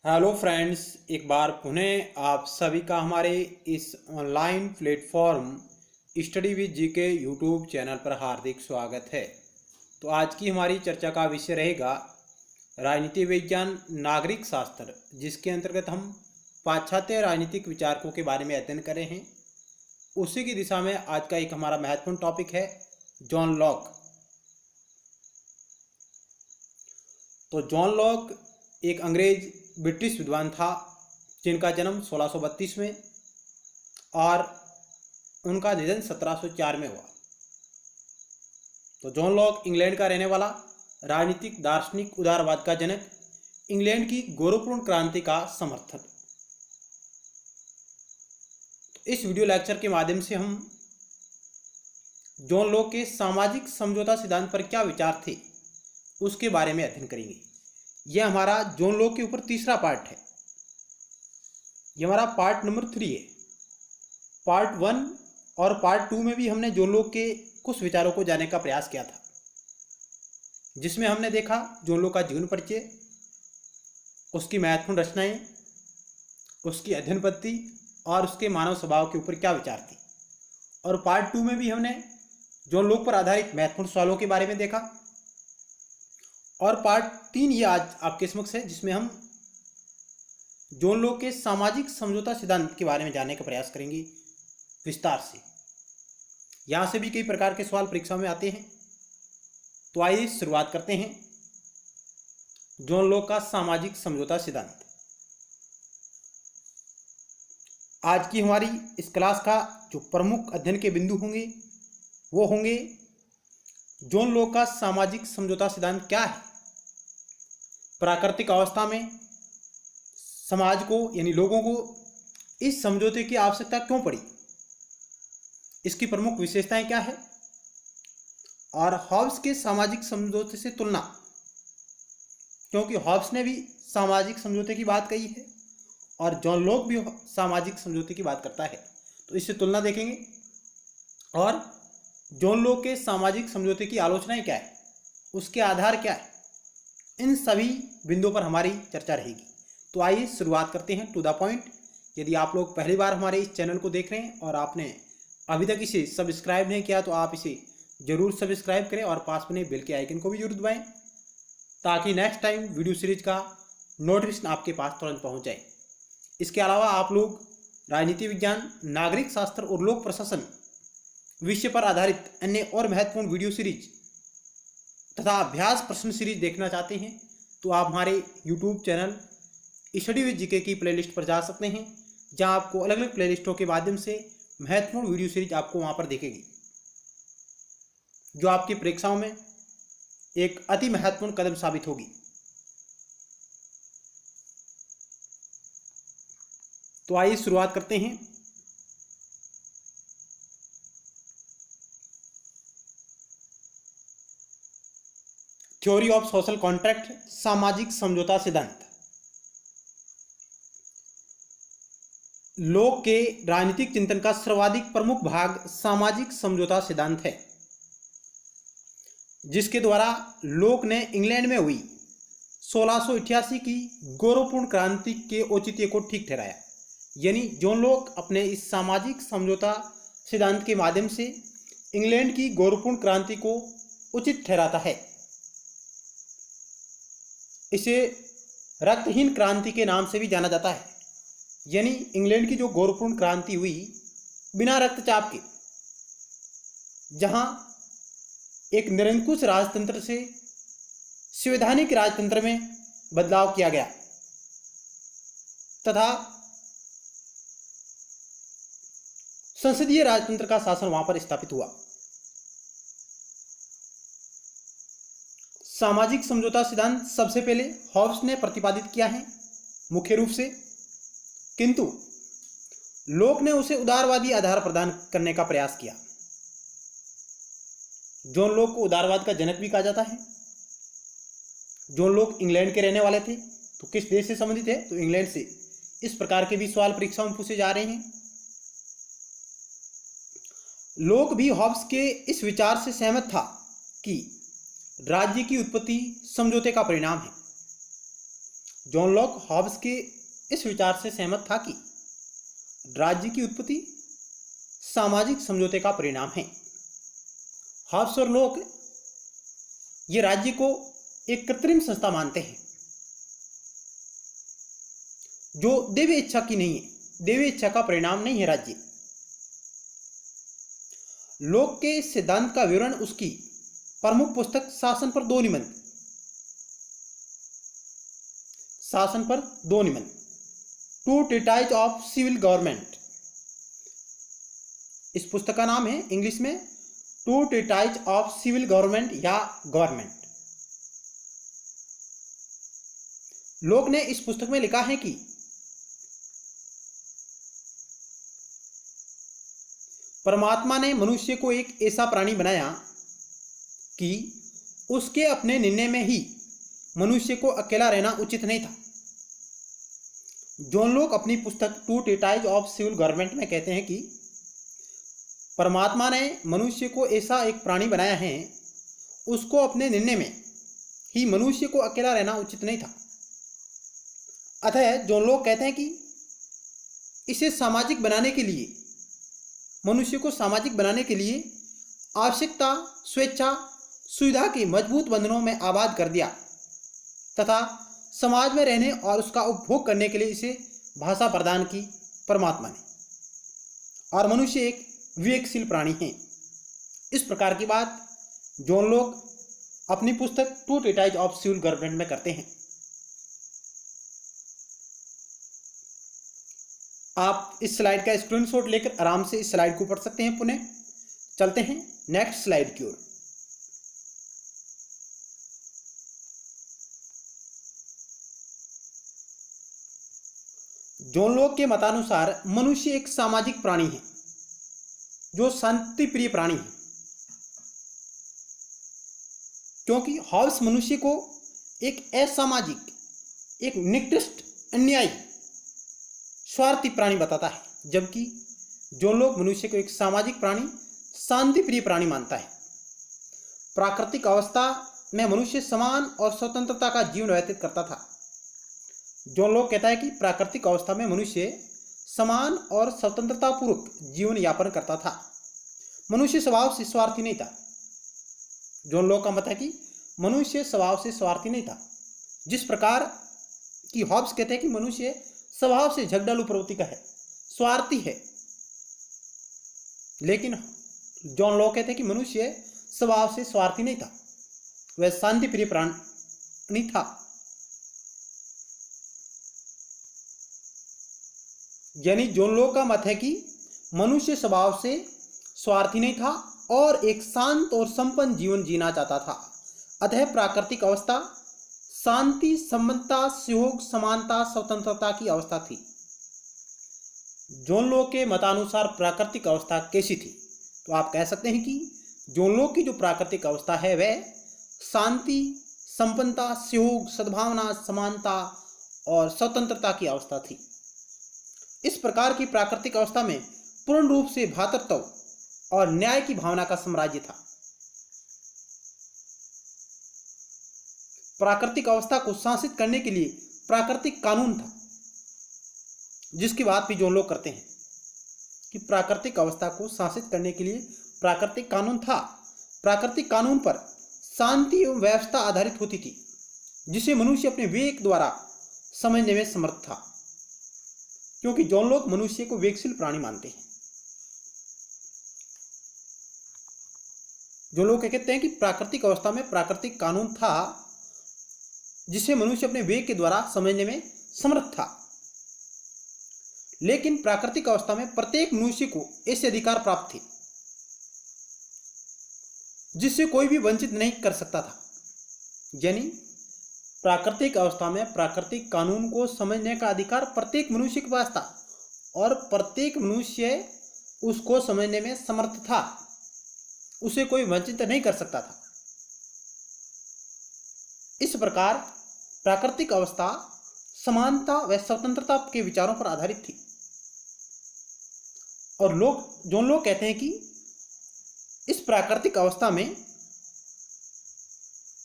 Hello friends, एक बार पुनः आप सभी का हमारे इस online platform study with GK YouTube channel पर हार्दिक स्वागत है। तो आज की हमारी चर्चा का विषय रहेगा राजनीति विज्ञान नागरिक शास्त्र, जिसके अंतर्गत हम पाश्चात्य राजनीतिक विचारकों के बारे में अध्ययन कर रहे हैं। उसी की दिशा में आज का एक हमारा महत्वपूर्ण टॉपिक है जॉन लॉक। तो जॉन लॉक एक अंग्रेज ब्रिटिश विद्वान था जिनका जन्म 1632 में और उनका निधन 1704 में हुआ। तो जॉन लॉक इंग्लैंड का रहने वाला राजनीतिक दार्शनिक उदारवाद का जनक, इंग्लैंड की गौरवपूर्ण क्रांति का समर्थक। तो इस वीडियो लेक्चर के माध्यम से हम जॉन लॉक के सामाजिक समझौता सिद्धांत पर क्या विचार थे उसके बारे में अध्ययन करेंगे। यह हमारा जॉन लॉक के ऊपर तीसरा पार्ट है। यह हमारा पार्ट नंबर 3 है। पार्ट 1 और पार्ट 2 में भी हमने जॉन लॉक के कुछ विचारों को जानने का प्रयास किया था, जिसमें हमने देखा जॉन लॉक का जीवन परिचय, उसकी महत्वपूर्ण रचनाएं, उसकी अध्ययन पद्धति और उसके मानव स्वभाव के ऊपर क्या विचार थी। और पार्ट 2 में भी हमने जॉन लॉक पर आधारित महत्वपूर्ण सवालों के बारे में देखा। और पार्ट 3 ये आज आपके समक्ष है, जिसमें हम जॉन लॉक के सामाजिक समझौता सिद्धांत के बारे में जानने का प्रयास करेंगे विस्तार से। यहाँ से भी कई प्रकार के सवाल परीक्षा में आते हैं। तो आइए शुरुआत करते हैं जॉन लॉक का सामाजिक समझौता सिद्धांत। आज की हमारी इस क्लास का जो प्रमुख अध्ययन के बिंदु होंगे वो होंगे जॉन लॉक का सामाजिक समझौता सिद्धांत क्या है, प्राकृतिक अवस्था में समाज को यानी लोगों को इस समझौते की आवश्यकता क्यों पड़ी, इसकी प्रमुख विशेषताएं क्या है, और हॉब्स के सामाजिक समझौते से तुलना, क्योंकि हॉब्स ने भी सामाजिक समझौते की बात कही है और जॉन लॉक भी सामाजिक समझौते की बात करता है। तो इससे तुलना देखेंगे और जॉन लॉक के सामाजिक समझौते की आलोचनाएं क्या है, उसके आधार क्या है, इन सभी बिंदुओं पर हमारी चर्चा रहेगी। तो आइए शुरुआत करते हैं टू द पॉइंट। यदि आप लोग पहली बार हमारे इस चैनल को देख रहे हैं और आपने अभी तक इसे सब्सक्राइब नहीं किया तो आप इसे जरूर सब्सक्राइब करें और पास में बेल के आइकन को भी जरूर दबाएं, ताकि नेक्स्ट टाइम वीडियो सीरीज का नोटिफिकेशन आपके पास तुरंत पहुंच जाए। इसके अलावा आप लोग राजनीति विज्ञान, नागरिक शास्त्र और लोक प्रशासन विषय पर आधारित अन्य और महत्वपूर्ण वीडियो सीरीज तथा अभ्यास प्रश्न सीरीज देखना चाहते हैं तो आप हमारे YouTube channel study with GK की प्लेलिस्ट पर जा सकते हैं, जहां आपको अलग अलग प्लेलिस्टों के माध्यम से महत्वपूर्ण वीडियो सीरीज आपको वहां पर दिखेगी, जो आपकी परीक्षाओं में एक अति महत्वपूर्ण कदम साबित होगी। तो आइए शुरुआत करते हैं। थ्योरी ऑफ सोशल कॉन्ट्रैक्ट, सामाजिक समझौता सिद्धांत। लॉक के राजनीतिक चिंतन का सर्वाधिक प्रमुख भाग सामाजिक समझौता सिद्धांत है, जिसके द्वारा लॉक ने इंग्लैंड में हुई 1688 की गौरवपूर्ण क्रांति के औचित्य को ठीक ठहराया। यानी जॉन लॉक अपने इस सामाजिक समझौता सिद्धांत के माध्यम से इंग्लैंड की गौरवपूर्ण क्रांति को उचित ठहराता है। इसे रक्तहीन क्रांति के नाम से भी जाना जाता है। यानी इंग्लैंड की जो गौरवपूर्ण क्रांति हुई बिना रक्तचाप के, जहां एक निरंकुश राजतंत्र से संवैधानिक राजतंत्र में बदलाव किया गया तथा संसदीय राजतंत्र का शासन वहां पर स्थापित हुआ। सामाजिक समझौता सिद्धांत सबसे पहले हॉब्स ने प्रतिपादित किया है मुख्य रूप से, किंतु लॉक ने उसे उदारवादी आधार प्रदान करने का प्रयास किया। जॉन लॉक को उदारवाद का जनक भी कहा जाता है। जॉन लॉक इंग्लैंड के रहने वाले थे, तो किस देश से संबंधित है, तो इंग्लैंड से। इस प्रकार के भी सवाल परीक्षाओं में पूछे जा रहे हैं। लॉक भी हॉब्स के इस विचार से सहमत था कि राज्य की उत्पत्ति समझौते का परिणाम है जॉन लॉक हॉब्स के इस विचार से सहमत था कि राज्य की उत्पत्ति सामाजिक समझौते का परिणाम है। हॉब्स और लॉक ये राज्य को एक कृत्रिम संस्था मानते हैं जो दैवीय इच्छा की नहीं है, दैवीय इच्छा का परिणाम नहीं है राज्य। लॉक के सिद्धांत का विवरण उसकी प्रमुख पुस्तक शासन पर 2 निबंध, शासन पर 2 निबंध, two treatise of civil government, इस पुस्तक का नाम है इंग्लिश में two treatise of civil government या गवर्नमेंट। लॉक ने इस पुस्तक में लिखा है कि परमात्मा ने मनुष्य को एक ऐसा प्राणी बनाया कि उसके अपने निर्णय में ही मनुष्य को अकेला रहना उचित नहीं था। जॉन लॉक अपनी पुस्तक two treatise of civil government में कहते हैं कि परमात्मा ने मनुष्य को ऐसा एक प्राणी बनाया है, उसको अपने निर्णय में ही मनुष्य को अकेला रहना उचित नहीं था। अतः जॉन लॉक कहते हैं कि इसे सामाजिक बनाने के लिए, मनुष्य को सामाजिक बनाने के लिए आवश्यकता, स्वेच्छा, सुविधा के मजबूत बंधनों में आबाद कर दिया तथा समाज में रहने और उसका उपभोग करने के लिए इसे भाषा प्रदान की परमात्मा ने, और मनुष्य एक विवेकशील प्राणी है। इस प्रकार की बात जॉन लॉक अपनी पुस्तक two treatise of civil government में करते हैं। आप इस स्लाइड का स्क्रीनशॉट लेकर आराम से इस स्लाइड को पढ़ सकते हैं। पुनः चलते हैं नेक्स्ट स्लाइड की ओर। जॉन लॉक के मतानुसार मनुष्य एक सामाजिक प्राणी है जो शांति प्रिय प्राणी है, क्योंकि हॉब्स मनुष्य को एक असामाजिक, एक निकृष्ट, अन्यायी, स्वार्थी प्राणी बताता है, जबकि जॉन लॉक मनुष्य को एक सामाजिक प्राणी, शांति प्रिय प्राणी मानता है। प्राकृतिक अवस्था में मनुष्य समान और स्वतंत्रता का जीवन व्यतीत करता था। जॉन लॉक कहता है कि प्राकृतिक अवस्था में मनुष्य समान और स्वतंत्रता पूर्वक जीवन यापन करता था। मनुष्य स्वभाव से स्वार्थी नहीं था। जॉन लॉक का मत है कि मनुष्य स्वभाव से स्वार्थी नहीं था, जिस प्रकार की हॉब्स कहते हैं कि मनुष्य स्वभाव से झगड़ालू प्रवृत्ति का है, स्वार्थी है। लेकिन जॉन लॉक कहते हैं कि मनुष्य स्वभाव से स्वार्थी नहीं था, वह शांति प्रिय प्राणी था। यानी जॉन लॉक का मत है कि मनुष्य स्वभाव से स्वार्थी नहीं था और एक शांत और संपन्न जीवन जीना चाहता था। अतः प्राकृतिक अवस्था शांति, समता, सहयोग, समानता, स्वतंत्रता की अवस्था थी। जॉन लॉक के मतानुसार प्राकृतिक अवस्था कैसी थी? तो आप कह सकते हैं कि जॉन लॉक की जो प्राकृतिक अवस्था है वह शांति, संपन्नता, सहयोग, सद्भावना, समानता और स्वतंत्रता की अवस्था थी। इस प्रकार की प्राकृतिक अवस्था में पूर्ण रूप से भ्रातृत्व और न्याय की भावना का साम्राज्य था। प्राकृतिक अवस्था को शासित करने के लिए प्राकृतिक कानून था, जिसकी बात भी जॉन लॉक करते हैं कि प्राकृतिक अवस्था को शासित करने के लिए प्राकृतिक कानून था। प्राकृतिक कानून पर शांति एवं व्यवस्था आधारित होती थी, जिसे मनुष्य अपने विवेक द्वारा समझने में समर्थ था, क्योंकि जॉन लॉक मनुष्य को विवेकशील प्राणी मानते हैं। जो लोग कहते हैं कि प्राकृतिक अवस्था में प्राकृतिक कानून था जिसे मनुष्य अपने विवेक के द्वारा समझने में समर्थ था, लेकिन प्राकृतिक अवस्था में प्रत्येक मनुष्य को ऐसे अधिकार प्राप्त थे जिससे कोई भी वंचित नहीं कर सकता था। यानी प्राकृतिक अवस्था में प्राकृतिक कानून को समझने का अधिकार प्रत्येक मनुष्य के पास था और प्रत्येक मनुष्य उसको समझने में समर्थ था, उसे कोई वंचित नहीं कर सकता था। इस प्रकार प्राकृतिक अवस्था समानता व स्वतंत्रता के विचारों पर आधारित थी। और जॉन लॉक कहते हैं कि इस प्राकृतिक अवस्था में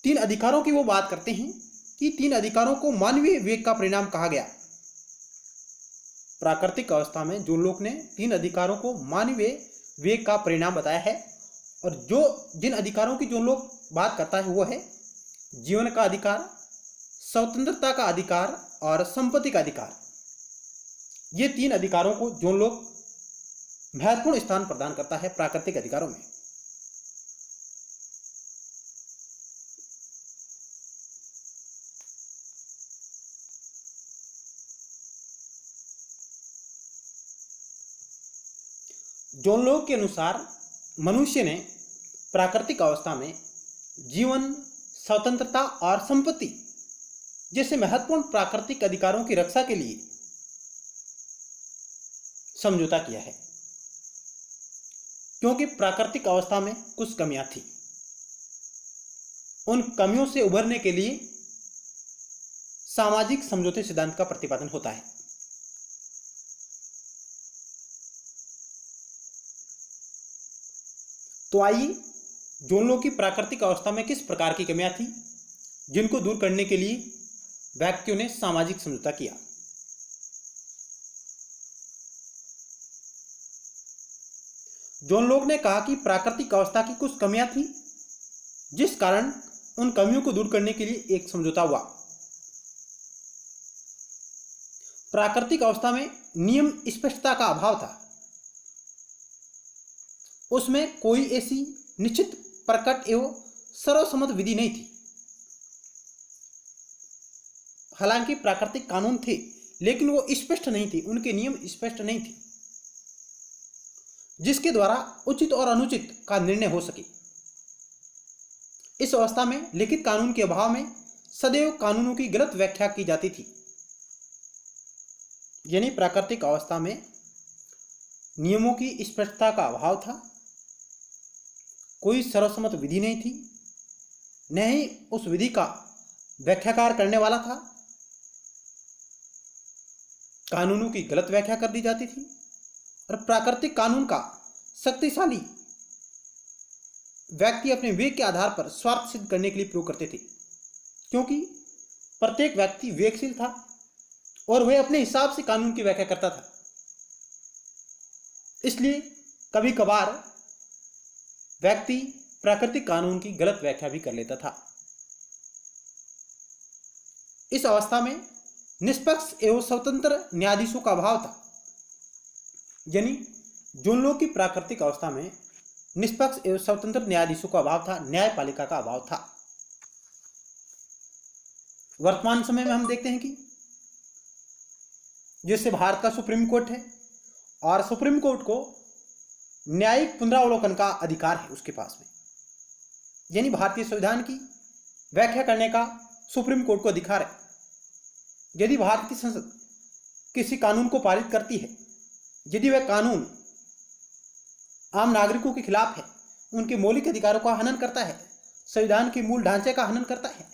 3 अधिकारों की वो बात करते हैं कि तीन अधिकारों को मानवीय विवेक का परिणाम कहा गया। प्राकृतिक अवस्था में जॉन लोक ने तीन अधिकारों को मानवीय विवेक का परिणाम बताया है, और जिन अधिकारों की जॉन लोक बात करता है वो है जीवन का अधिकार, स्वतंत्रता का अधिकार और संपत्ति का अधिकार। ये तीन अधिकारों को जॉन लोक महत्वपूर्ण स्थान प्रदान करता है प्राकृतिक अधिकारों में। जॉन लोक के अनुसार मनुष्य ने प्राकृतिक अवस्था में जीवन, स्वतंत्रता और संपत्ति जैसे महत्वपूर्ण प्राकृतिक अधिकारों की रक्षा के लिए समझौता किया है, क्योंकि प्राकृतिक अवस्था में कुछ कमियां थी। उन कमियों से उभरने के लिए सामाजिक समझौते सिद्धांत का प्रतिपादन होता है। तो आइए जॉन लोक की प्राकृतिक अवस्था में किस प्रकार की कमियां थी जिनको दूर करने के लिए व्यक्तियों ने सामाजिक समझौता किया। जॉन लोक ने कहा कि प्राकृतिक अवस्था की कुछ कमियां थी जिस कारण उन कमियों को दूर करने के लिए एक समझौता हुआ। प्राकृतिक अवस्था में नियम स्पष्टता का अभाव था। उसमें कोई ऐसी निश्चित, प्रकट एवं सर्वसम्मत विधि नहीं थी। हालांकि प्राकृतिक कानून थे लेकिन वो स्पष्ट नहीं थी, उनके नियम स्पष्ट नहीं थे जिसके द्वारा उचित और अनुचित का निर्णय हो सके। इस अवस्था में लिखित कानून के अभाव में सदैव कानूनों की गलत व्याख्या की जाती थी। यानी प्राकृतिक अवस्था में नियमों की स्पष्टता का अभाव था, कोई सर्वसम्मत विधि नहीं थी, न ही उस विधि का व्याख्याकार करने वाला था, कानूनों की गलत व्याख्या कर दी जाती थी, और प्राकृतिक कानून का शक्तिशाली व्यक्ति अपने विवेक के आधार पर स्वार्थ सिद्ध करने के लिए प्रयोग करते थे, क्योंकि प्रत्येक व्यक्ति विवेकशील था और वह अपने हिसाब से कानून की व्याख्या करता था। इसलिए कभी कभार व्यक्ति प्राकृतिक कानून की गलत व्याख्या भी कर लेता था। इस अवस्था में निष्पक्ष एवं स्वतंत्र न्यायाधीशों का अभाव था। यानी जॉन लोक की प्राकृतिक अवस्था में निष्पक्ष एवं स्वतंत्र न्यायाधीशों का अभाव था, न्यायपालिका का अभाव था। वर्तमान समय में हम देखते हैं कि जैसे भारत का सुप्रीम कोर्ट है और सुप्रीम कोर्ट को न्यायिक पुनरावलोकन का अधिकार है उसके पास में, यानी भारतीय संविधान की व्याख्या करने का सुप्रीम कोर्ट को अधिकार है। यदि भारत की संसद किसी कानून को पारित करती है, यदि वह कानून आम नागरिकों के खिलाफ है, उनके मौलिक अधिकारों का हनन करता है, संविधान के मूल ढांचे का हनन करता है,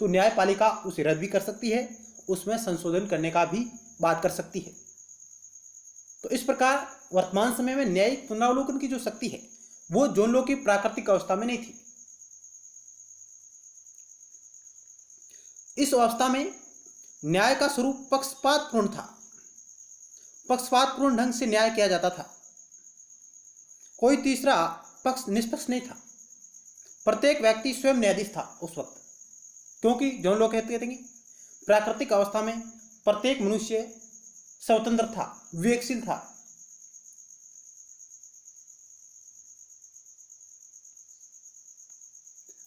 तो न्यायपालिका उसे रद्द भी कर सकती है, उसमें संशोधन करने का भी बात कर सकती है। तो इस प्रकार वर्तमान समय में न्यायिक पुनरावलोकन की जो शक्ति है वो जॉन लोक की प्राकृतिक अवस्था में नहीं थी। इस अवस्था में न्याय का स्वरूप पक्षपातपूर्ण था, पक्षपातपूर्ण ढंग से न्याय किया जाता था, कोई तीसरा पक्ष निष्पक्ष नहीं था, प्रत्येक व्यक्ति स्वयं न्यायाधीश था उस वक्त, क्योंकि जॉन लोक कहते हैं कि प्राकृतिक अवस्था में प्रत्येक मनुष्य स्वतंत्र था, विवेकशील था।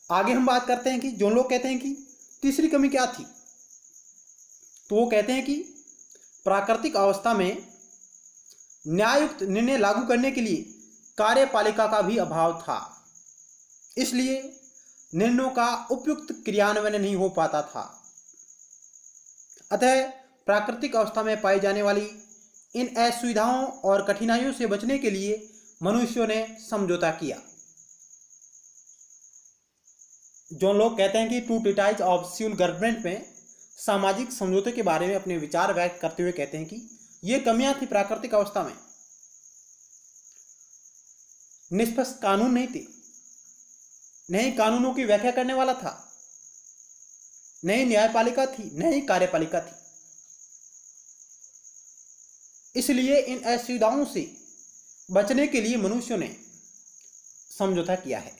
आगे हम बात करते हैं कि जॉन लोक कहते हैं कि तीसरी कमी क्या थी, तो वो कहते हैं कि प्राकृतिक अवस्था में न्याययुक्त निर्णय लागू करने के लिए कार्यपालिका का भी अभाव था, इसलिए निर्णयों का उपयुक्त क्रियान्वयन नहीं हो पाता था। अतः प्राकृतिक अवस्था में पाई जाने वाली इन असुविधाओं और कठिनाइयों से बचने के लिए मनुष्यों ने समझौता किया। जॉन लोक कहते हैं कि two treatise of civil government में सामाजिक समझौते के बारे में अपने विचार व्यक्त करते हुए कहते हैं कि ये कमियां थी प्राकृतिक अवस्था में। निष्पक्ष कानून नहीं थे, नहीं कानूनों की व्याख्या करने वाला था, न ही न्यायपालिका थी, न ही कार्यपालिका थी। इसलिए इन असुविधाओं से बचने के लिए मनुष्यों ने समझौता किया है।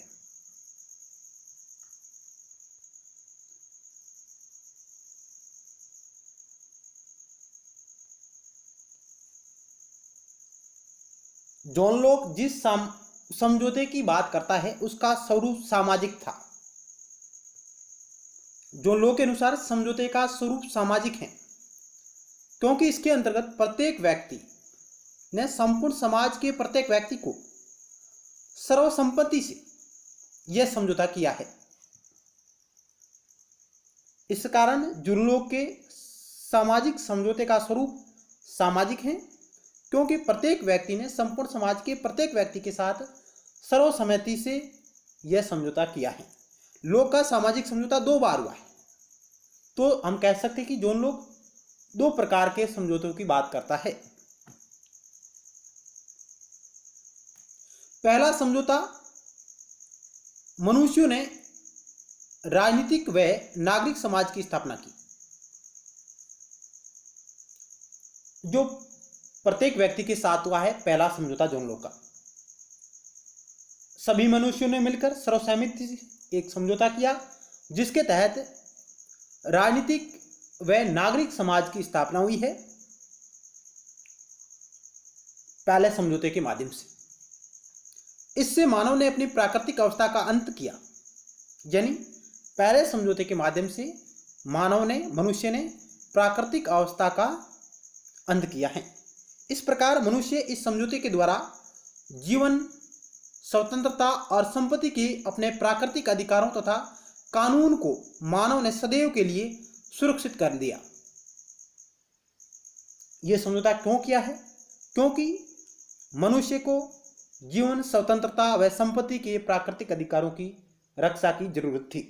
जॉन लॉक जिस समझौते की बात करता है उसका स्वरूप सामाजिक था। जॉन लॉक के अनुसार समझौते का स्वरूप सामाजिक है, क्योंकि इसके अंतर्गत प्रत्येक व्यक्ति ने संपूर्ण समाज के प्रत्येक व्यक्ति को सर्वसम्मति से यह समझौता किया है। इस कारण जॉन लॉक के सामाजिक समझौते का स्वरूप सामाजिक है, क्योंकि प्रत्येक व्यक्ति ने संपूर्ण समाज के प्रत्येक व्यक्ति के साथ सर्वसम्मति से यह समझौता किया है। लॉक का सामाजिक समझौता 2 बार हुआ है, तो हम कह सकते हैं कि जॉन लॉक 2 प्रकार के समझौतों की बात करता है। पहला समझौता, मनुष्यों ने राजनीतिक व नागरिक समाज की स्थापना की, जो प्रत्येक व्यक्ति के साथ हुआ है। पहला समझौता जॉन लॉक का, सभी मनुष्यों ने मिलकर सर्वसम्मति से एक समझौता किया, जिसके तहत राजनीतिक व नागरिक समाज की स्थापना हुई है, पहले समझौते के माध्यम से। इससे मानव ने अपनी प्राकृतिक अवस्था का अंत किया, यानी पहले समझौते के माध्यम से मनुष्य ने प्राकृतिक अवस्था का अंत किया है। इस प्रकार मनुष्य इस समझौते के द्वारा जीवन, स्वतंत्रता और संपत्ति के अपने प्राकृतिक अधिकारों तथा कानून को मानव ने सदैव के लिए सुरक्षित कर दिया। यह समझौता क्यों किया है? क्योंकि मनुष्य को जीवन, स्वतंत्रता व संपत्ति के प्राकृतिक अधिकारों की रक्षा की जरूरत थी।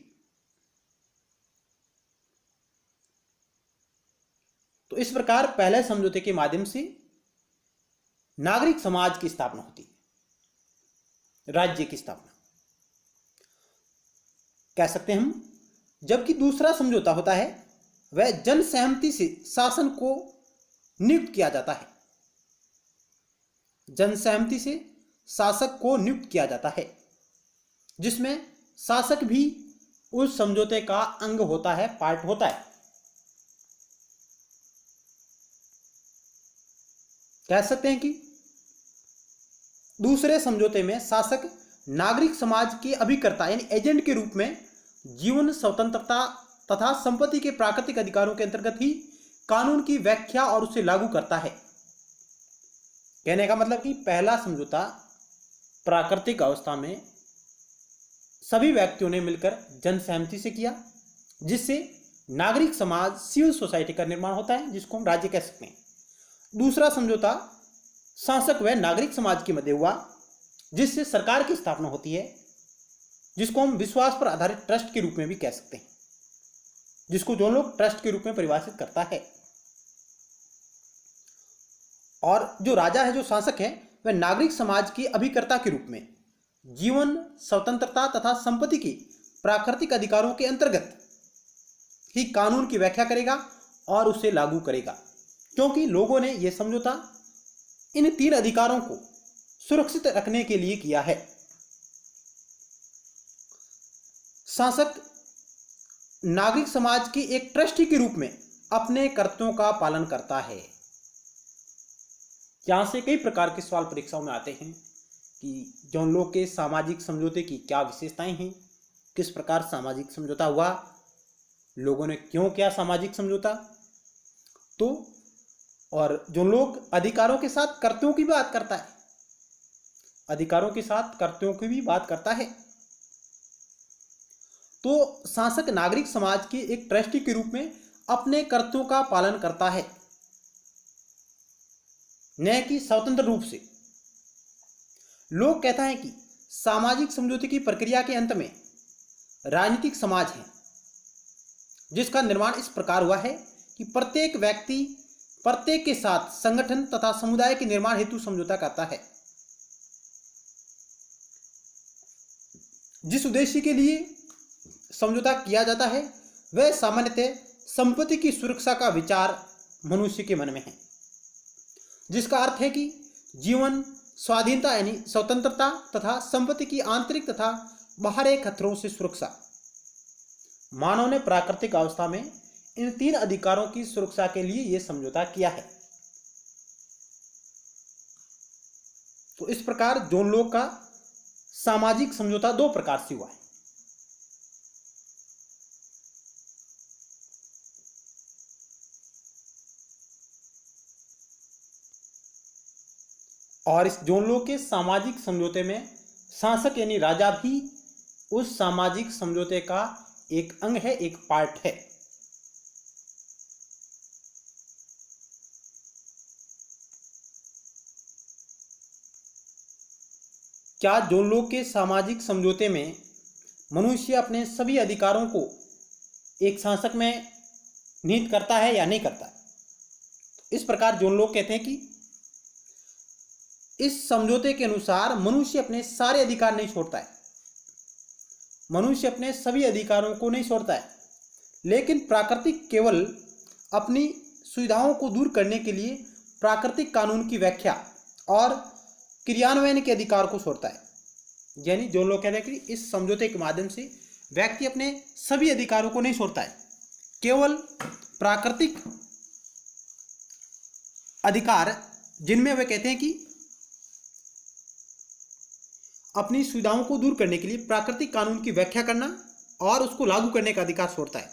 तो इस प्रकार पहले समझौते के माध्यम से नागरिक समाज की स्थापना होती है, राज्य की स्थापना कह सकते हैं हम। जबकि दूसरा समझौता होता है वह जन सहमति से शासन को नियुक्त किया जाता है। जन सहमति से शासक को नियुक्त किया जाता है, जिसमें शासक भी उस समझौते का अंग होता है, पार्ट होता है। कह सकते हैं कि दूसरे समझौते में शासक नागरिक समाज के अभिकर्ता यानी एजेंट के रूप में जीवन, स्वतंत्रता तथा संपत्ति के प्राकृतिक अधिकारों के अंतर्गत ही कानून की व्याख्या और उसे लागू करता है। कहने का मतलब कि पहला समझौता प्राकृतिक अवस्था में सभी व्यक्तियों ने मिलकर जन सहमति से किया, जिससे नागरिक समाज, सिविल सोसाइटी का निर्माण होता है, जिसको हम राज्य कह सकते हैं। दूसरा समझौता शासक व नागरिक समाज के मध्य हुआ, जिससे सरकार की स्थापना होती है, जिसको हम विश्वास पर आधारित ट्रस्ट के रूप में भी कह सकते हैं, जिसको जॉन लॉक ट्रस्ट के रूप में परिभाषित करता है। और जो राजा है, जो शासक है, वह नागरिक समाज के अभिकर्ता के रूप में जीवन, स्वतंत्रता तथा संपत्ति के प्राकृतिक अधिकारों के अंतर्गत ही कानून की व्याख्या करेगा और उसे लागू करेगा, क्योंकि लोगों ने यह समझौता इन 3 अधिकारों को सुरक्षित रखने के लिए किया है। शासक नागरिक समाज के एक ट्रस्टी के रूप में अपने कर्तव्यों का पालन करता है। यहां से कई प्रकार के सवाल परीक्षाओं में आते हैं कि जॉन लॉक के सामाजिक समझौते की क्या विशेषताएं हैं, किस प्रकार सामाजिक समझौता हुआ, लोगों ने क्यों किया सामाजिक समझौता। तो और जॉन लॉक अधिकारों के साथ कर्तव्यों की बात करता है, अधिकारों के साथ कर्तव्यों की भी बात करता है। तो शासक नागरिक समाज के एक ट्रस्टी के रूप में अपने कर्तव्यों का पालन करता है, न कि स्वतंत्र रूप से। लोग कहता है कि सामाजिक समझौते की प्रक्रिया के अंत में राजनीतिक समाज है, जिसका निर्माण इस प्रकार हुआ है कि प्रत्येक व्यक्ति प्रत्येक के साथ संगठन तथा समुदाय के निर्माण हेतु समझौता करता है। जिस उद्देश्य के लिए समझौता किया जाता है वह सामान्यतः संपत्ति की सुरक्षा का विचार मनुष्य के मन में है, जिसका अर्थ है कि जीवन, स्वाधीनता यानी स्वतंत्रता तथा संपत्ति की आंतरिक तथा बाहरी खतरों से सुरक्षा। मानव ने प्राकृतिक अवस्था में इन तीन अधिकारों की सुरक्षा के लिए यह समझौता किया है। तो इस प्रकार जॉन लॉक का सामाजिक समझौता दो प्रकार से हुआ है। और इस जॉन लॉक के सामाजिक समझौते में शासक यानी राजा भी उस सामाजिक समझौते का एक अंग है, एक पार्ट है। क्या जॉन लॉक के सामाजिक समझौते में मनुष्य अपने सभी अधिकारों को एक शासक में निहित करता है या नहीं करता? इस प्रकार जॉन लॉक कहते हैं कि इस समझौते के अनुसार मनुष्य अपने सारे अधिकार नहीं छोड़ता है, मनुष्य अपने सभी अधिकारों को नहीं छोड़ता है, लेकिन प्राकृतिक केवल अपनी सुविधाओं को दूर करने के लिए प्राकृतिक कानून की व्याख्या और क्रियान्वयन के अधिकार को छोड़ता है। यानी जो लोग कहते हैं कि इस समझौते के माध्यम से व्यक्ति अपने सभी अधिकारों को नहीं छोड़ता है, केवल प्राकृतिक अधिकार जिनमें वे कहते हैं कि अपनी सुविधाओं को दूर करने के लिए प्राकृतिक कानून की व्याख्या करना और उसको लागू करने का अधिकार छोड़ता है।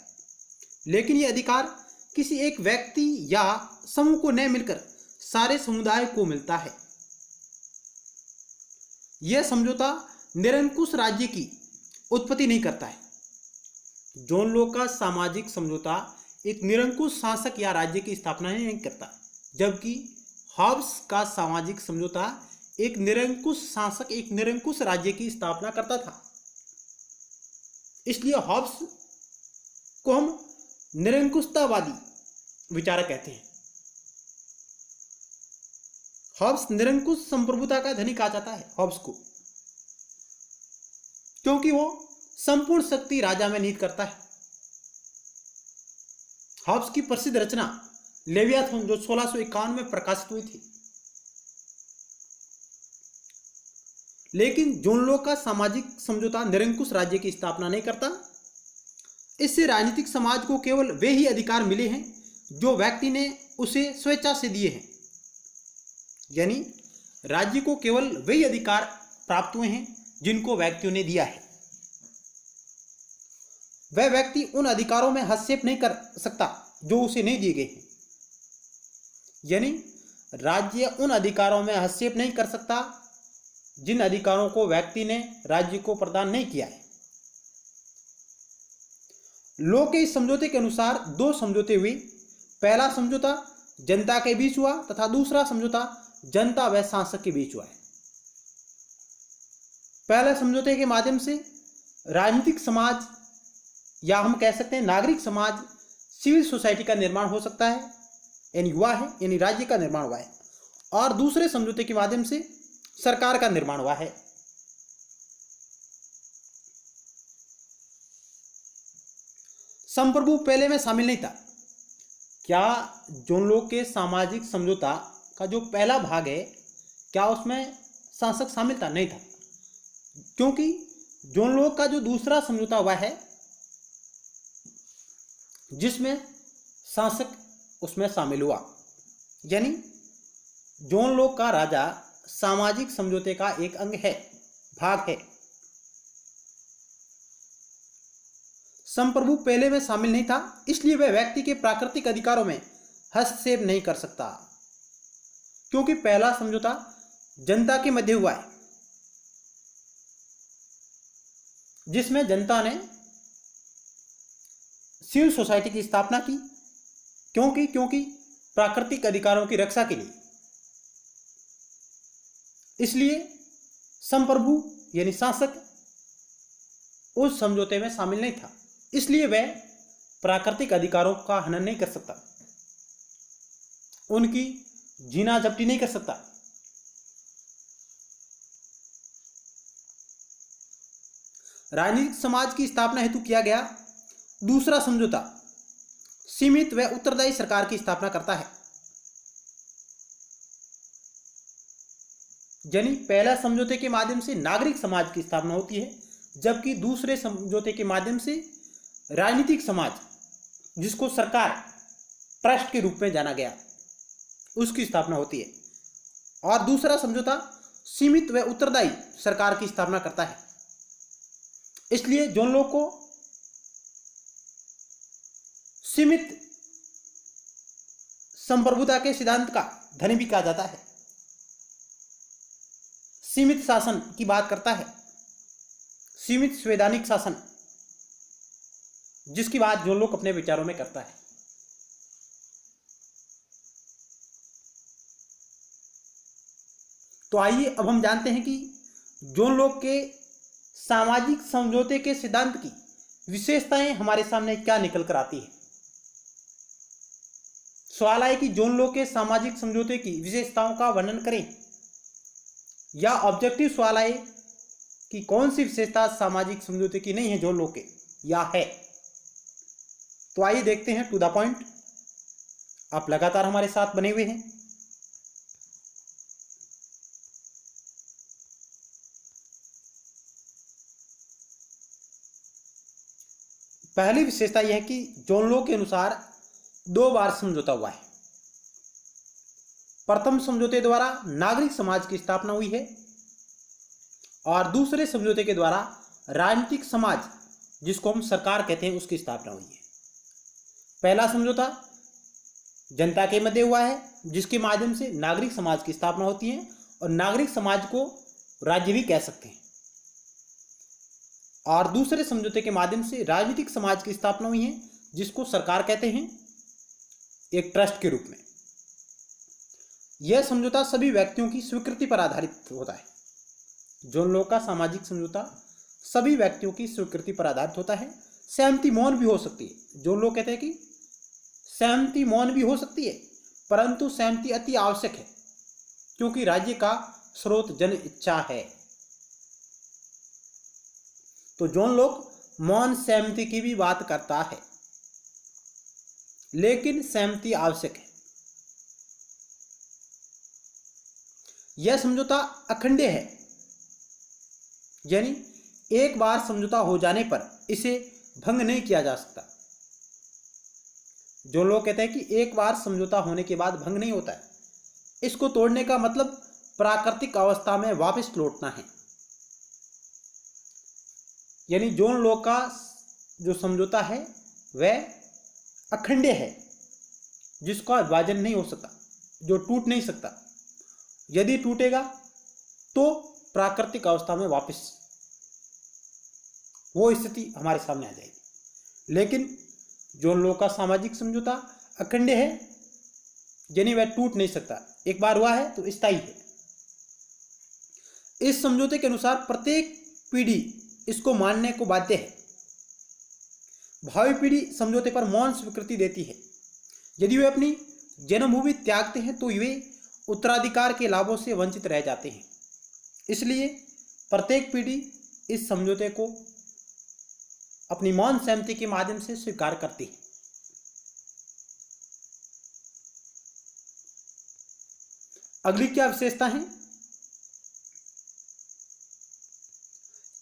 लेकिन यह अधिकार किसी एक व्यक्ति या समूह को न मिलकर सारे समुदाय को मिलता है। यह समझौता निरंकुश राज्य की उत्पत्ति नहीं करता है। जॉन लॉक का सामाजिक समझौता एक निरंकुश शासक या राज्य की स्थापना नहीं करता, जबकि हॉब्स का सामाजिक समझौता एक निरंकुश शासक, एक निरंकुश राज्य की स्थापना करता था। इसलिए हॉब्स को हम निरंकुशतावादी विचारक कहते हैं। हॉब्स निरंकुश संप्रभुता का धनी कहा जाता है हॉब्स को, क्योंकि वो संपूर्ण शक्ति राजा में निहित करता है। हॉब्स की प्रसिद्ध रचना लेवियाथन जो 1651 में प्रकाशित हुई थी। लेकिन जॉन लॉक का सामाजिक समझौता निरंकुश राज्य की स्थापना नहीं करता। इससे राजनीतिक समाज को केवल वे ही अधिकार मिले हैं जो व्यक्ति ने उसे स्वेच्छा से दिए हैं। यानी राज्य को केवल वही अधिकार प्राप्त हुए हैं जिनको व्यक्तियों ने दिया है। वह व्यक्ति उन अधिकारों में हस्तक्षेप नहीं कर सकता जो उसे नहीं दिए गए हैं। यानी राज्य उन अधिकारों में हस्तक्षेप नहीं कर सकता जिन अधिकारों को व्यक्ति ने राज्य को प्रदान नहीं किया है। लॉक के इस समझौते के अनुसार दो समझौते हुए। पहला समझौता जनता के बीच हुआ तथा दूसरा समझौता जनता व शासक के बीच हुआ है। पहले समझौते के माध्यम से राजनीतिक समाज या हम कह सकते हैं नागरिक समाज, सिविल सोसाइटी का निर्माण हो सकता है, यानी हुआ है, यानी राज्य का निर्माण हुआ है। और दूसरे समझौते के माध्यम से सरकार का निर्माण हुआ है। संप्रभु पहले में शामिल नहीं था। क्या जॉन लॉक के सामाजिक समझौता का जो पहला भाग है, क्या उसमें शासक शामिल था? नहीं था, क्योंकि जॉन लॉक का जो दूसरा समझौता हुआ है जिसमें शासक उसमें शामिल हुआ। यानी जॉन लॉक का राजा सामाजिक समझौते का एक अंग है, भाग है। संप्रभु पहले में शामिल नहीं था, इसलिए वह व्यक्ति के प्राकृतिक अधिकारों में हस्तक्षेप नहीं कर सकता, क्योंकि पहला समझौता जनता के मध्य हुआ है, जिसमें जनता ने सिविल सोसाइटी की स्थापना की। क्योंकि प्राकृतिक अधिकारों की रक्षा के लिए। इसलिए संप्रभु यानी शासक उस समझौते में शामिल नहीं था, इसलिए वह प्राकृतिक अधिकारों का हनन नहीं कर सकता, उनकी जीना जब्ती नहीं कर सकता। राजनीतिक समाज की स्थापना हेतु किया गया दूसरा समझौता सीमित व उत्तरदायी सरकार की स्थापना करता है। यानी पहला समझौते के माध्यम से नागरिक समाज की स्थापना होती है, जबकि दूसरे समझौते के माध्यम से राजनीतिक समाज, जिसको सरकार ट्रस्ट के रूप में जाना गया, उसकी स्थापना होती है। और दूसरा समझौता सीमित व उत्तरदायी सरकार की स्थापना करता है। इसलिए जॉन लॉक को सीमित संप्रभुता के सिद्धांत का धनी भी कहा जाता है। सीमित शासन की बात करता है, सीमित संवैधानिक शासन, जिसकी बात जॉन लॉक अपने विचारों में करता है। तो आइए अब हम जानते हैं कि जॉन लॉक के सामाजिक समझौते के सिद्धांत की विशेषताएं हमारे सामने क्या निकल कर आती है। सवाल है कि जॉन लॉक के सामाजिक समझौते की विशेषताओं का वर्णन करें, या ऑब्जेक्टिव सवाल है कि कौन सी विशेषता सामाजिक समझौते की नहीं है जॉन लॉक के, या है। तो आइए देखते हैं टू द पॉइंट। आप लगातार हमारे साथ बने हुए हैं। पहली विशेषता यह है कि जॉन लॉक के अनुसार 2 बार समझौता हुआ है। प्रथम समझौते द्वारा नागरिक समाज की स्थापना हुई है, और दूसरे समझौते के द्वारा राजनीतिक समाज, जिसको हम सरकार कहते हैं, उसकी स्थापना हुई है। पहला समझौता जनता के मध्य हुआ है, जिसके माध्यम से नागरिक समाज की स्थापना होती है, और नागरिक समाज को राज्य भी कह सकते हैं। और दूसरे समझौते के माध्यम से राजनीतिक समाज की स्थापना हुई है, जिसको सरकार कहते हैं, एक ट्रस्ट के रूप में। यह समझौता सभी व्यक्तियों की स्वीकृति पर आधारित होता है। जॉन लॉक का सामाजिक समझौता सभी व्यक्तियों की स्वीकृति पर आधारित होता है। सहमति मौन भी हो सकती है। जॉन लॉक कहते हैं कि सहमति मौन भी हो सकती है, परंतु सहमति अति आवश्यक है, क्योंकि राज्य का स्रोत जन इच्छा है। तो जॉन लॉक मौन सहमति की भी बात करता है, लेकिन सहमति आवश्यक है। यह समझौता अखंडे है, यानी एक बार समझौता हो जाने पर इसे भंग नहीं किया जा सकता। जो लोग कहते हैं कि एक बार समझौता होने के बाद भंग नहीं होता है, इसको तोड़ने का मतलब प्राकृतिक अवस्था में वापस लौटना है। यानी जॉन लॉक का जो समझौता है वह अखंडे है, जिसका विभाजन नहीं हो सकता, जो टूट नहीं सकता। यदि टूटेगा तो प्राकृतिक अवस्था में वापस वो स्थिति हमारे सामने आ जाएगी। लेकिन जॉन लॉक का सामाजिक समझौता अखंडे है, यानी वह टूट नहीं सकता। एक बार हुआ है तो स्थायी है। इस समझौते के अनुसार प्रत्येक पीढ़ी इसको मानने को बाध्य है। भावी पीढ़ी समझौते पर मौन स्वीकृति देती है। यदि वे अपनी जन्मभूमि त्यागते हैं तो वे उत्तराधिकार के लाभों से वंचित रह जाते हैं। इसलिए प्रत्येक पीढ़ी इस समझौते को अपनी मौन सहमति के माध्यम से स्वीकार करती है। अगली क्या विशेषता है?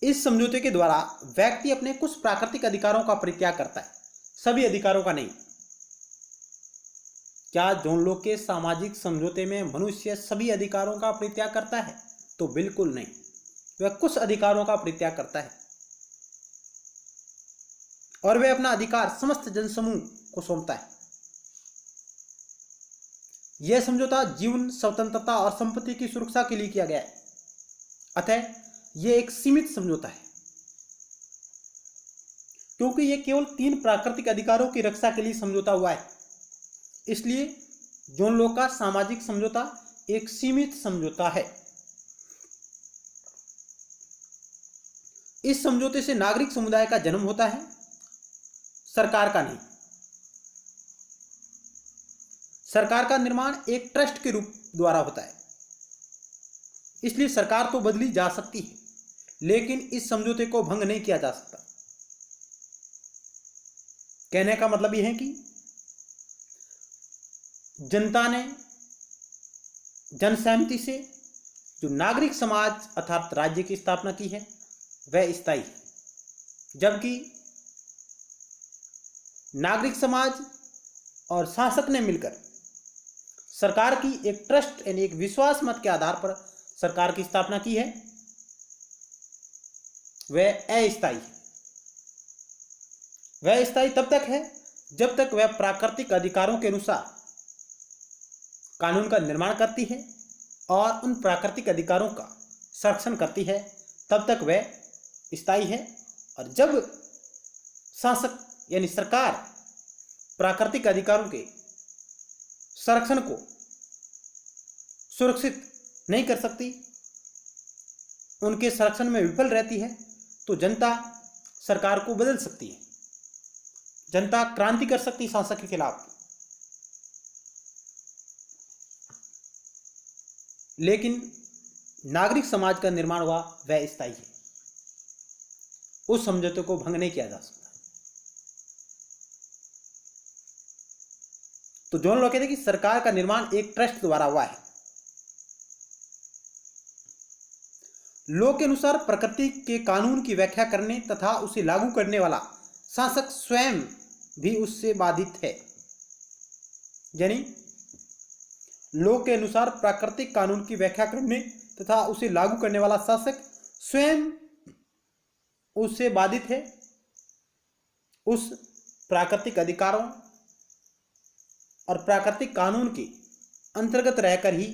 इस समझौते के द्वारा व्यक्ति अपने कुछ प्राकृतिक अधिकारों का परित्याग करता है, सभी अधिकारों का नहीं। क्या जॉन लॉक के सामाजिक समझौते में मनुष्य सभी अधिकारों का परित्याग करता है? तो बिल्कुल नहीं, वह कुछ अधिकारों का परित्याग करता है, और वह अपना अधिकार समस्त जनसमूह को सौंपता है। यह समझौता जीवन, स्वतंत्रता और संपत्ति की सुरक्षा के लिए किया गया है। अतः यह एक सीमित समझौता है, क्योंकि यह केवल 3 प्राकृतिक अधिकारों की रक्षा के लिए समझौता हुआ है। इसलिए जॉन लॉक का सामाजिक समझौता एक सीमित समझौता है। इस समझौते से नागरिक समुदाय का जन्म होता है, सरकार का नहीं। सरकार का निर्माण एक ट्रस्ट के रूप द्वारा होता है। इसलिए सरकार तो बदली जा सकती है, लेकिन इस समझौते को भंग नहीं किया जा सकता। कहने का मतलब यह है कि जनता ने जनसहमति से जो नागरिक समाज अर्थात राज्य की स्थापना की है वह स्थायी है, जबकि नागरिक समाज और शासक ने मिलकर सरकार की एक ट्रस्ट यानी एक विश्वास मत के आधार पर सरकार की स्थापना की है, वह अस्थायी है। वह स्थायी तब तक है जब तक वह प्राकृतिक अधिकारों के अनुसार कानून का निर्माण करती है और उन प्राकृतिक अधिकारों का संरक्षण करती है, तब तक वह स्थायी है। और जब शासक यानी सरकार प्राकृतिक अधिकारों के संरक्षण को सुरक्षित नहीं कर सकती, उनके संरक्षण में विफल रहती है, तो जनता सरकार को बदल सकती है, जनता क्रांति कर सकती है शासक के खिलाफ। लेकिन नागरिक समाज का निर्माण हुआ वह स्थायी है, उस समझौते को भंग नहीं किया जा सकता। तो जॉन लॉक कहते हैं कि सरकार का निर्माण एक ट्रस्ट द्वारा हुआ है। लॉक के अनुसार प्रकृति के कानून की व्याख्या करने तथा उसे लागू करने वाला शासक स्वयं भी उससे बाधित है। यानी लॉक के अनुसार प्राकृतिक कानून की व्याख्या करने तथा उसे लागू करने वाला शासक स्वयं उससे बाधित है। उस प्राकृतिक अधिकारों और प्राकृतिक कानून के अंतर्गत रहकर ही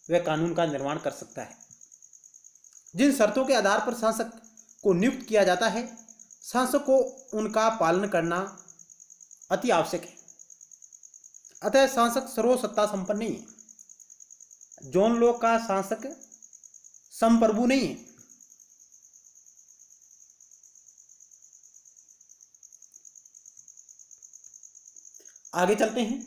वह कानून का निर्माण कर सकता है। जिन शर्तों के आधार पर शासक को नियुक्त किया जाता है, शासक को उनका पालन करना अति आवश्यक है। अतः शासक सर्वसत्ता संपन्न नहीं है। जॉन लॉक का शासक संप्रभु नहीं है। आगे चलते हैं।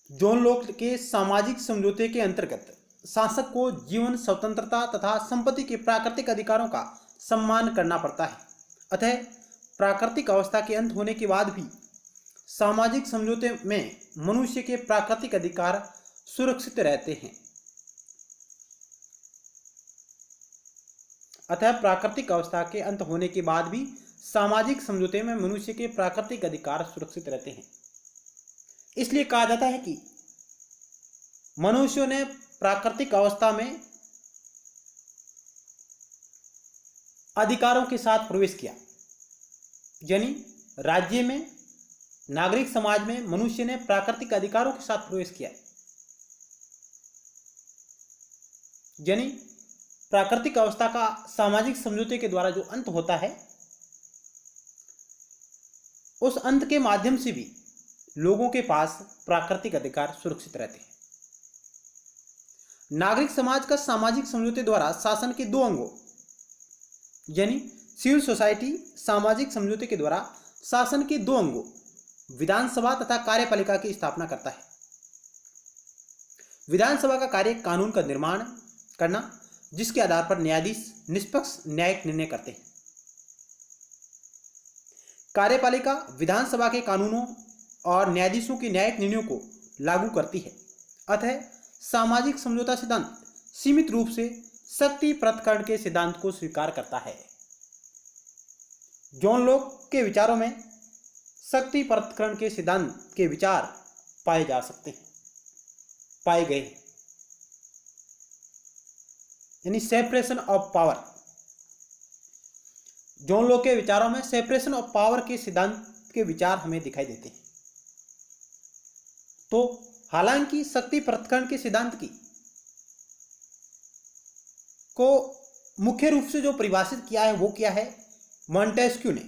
जॉन लॉक के सामाजिक समझौते के अंतर्गत शासक को जीवन स्वतंत्रता तथा संपत्ति के प्राकृतिक अधिकारों का सम्मान करना पड़ता है। अतः प्राकृतिक अवस्था के अंत होने के बाद भी सामाजिक समझौते में मनुष्य के प्राकृतिक अधिकार सुरक्षित रहते हैं। अतः प्राकृतिक अवस्था के अंत होने के बाद भी सामाजिक समझौते में मनुष्य के प्राकृतिक अधिकार सुरक्षित रहते हैं। इसलिए कहा जाता है कि मनुष्यों ने प्राकृतिक अवस्था में अधिकारों के साथ प्रवेश किया। यानी राज्य में, नागरिक समाज में मनुष्य ने प्राकृतिक अधिकारों के साथ प्रवेश किया। यानी प्राकृतिक अवस्था का सामाजिक समझौते के द्वारा जो अंत होता है, उस अंत के माध्यम से भी लोगों के पास प्राकृतिक अधिकार सुरक्षित रहते हैं। नागरिक समाज का सामाजिक समझौते द्वारा शासन के दो अंगों यानी सिविल सोसाइटी सामाजिक समझौते के द्वारा शासन के दो अंगों विधानसभा तथा कार्यपालिका की स्थापना करता है। विधानसभा का कार्य कानून का निर्माण करना, जिसके आधार पर न्यायाधीश निष्पक्ष न्यायिक निर्णय करते हैं। कार्यपालिका विधानसभा के कानूनों और न्यायाधीशों के न्यायिक निर्णयों को लागू करती है। अतः सामाजिक समझौता सिद्धांत सीमित रूप से शक्ति पृथक्करण के सिद्धांत को स्वीकार करता है। जॉन लॉक के विचारों में शक्ति पृथक्करण के सिद्धांत के विचार पाए गए, यानी separation of power. John Locke के विचारों में सेपरेशन ऑफ पावर के सिद्धांत के विचार हमें दिखाई देते हैं। तो हालांकि शक्ति पृथक्करण के सिद्धांत को मुख्य रूप से जो परिभाषित किया है वो क्या है, मॉन्टेस्क्यू ने।